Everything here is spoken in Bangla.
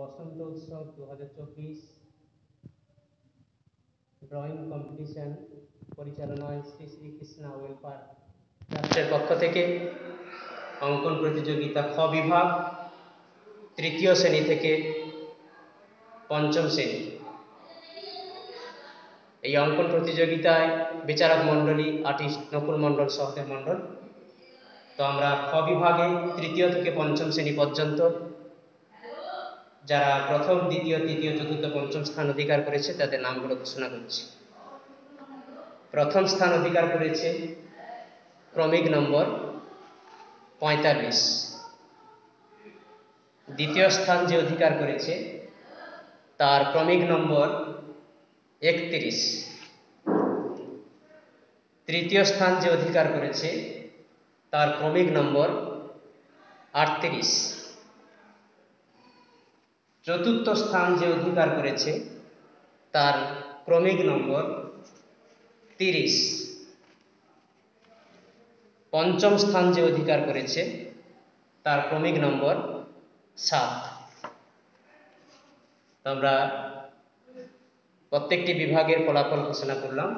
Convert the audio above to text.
বসন্ত উৎসব 2024 ড্রয়িং কম্পিটিশন পরিচালনায় শ্রী শ্রী কৃষ্ণা ওয়েলফেয়ার ট্রাস্টের পক্ষ থেকে অঙ্কন প্রতিযোগিতা খ বিভাগ তৃতীয় শ্রেণী থেকে পঞ্চম শ্রেণী। এই অঙ্কন প্রতিযোগিতায় বিচারক মণ্ডলী আর্টিস্ট নকুল মণ্ডল সহদেব মণ্ডল। তো আমরা খ বিভাগে তৃতীয় থেকে পঞ্চম শ্রেণী পর্যন্ত যারা প্রথম, দ্বিতীয়, তৃতীয়, চতুর্থ, পঞ্চম স্থান অধিকার করেছে তাদের নামগুলো ঘোষণা করছি। প্রথম স্থান অধিকার করেছে ক্রমিক নম্বর 45। দ্বিতীয় স্থান যে অধিকার করেছে তার ক্রমিক নম্বর 31। তৃতীয় স্থান যে অধিকার করেছে তার ক্রমিক নম্বর 38। চতুর্থ স্থান যে অধিকার করেছে তার ক্রমিক নম্বর 30। পঞ্চম স্থান যে অধিকার করেছে তার ক্রমিক নম্বর 7। আমরা প্রত্যেকটি বিভাগের ফলাফল ঘোষণা করলাম।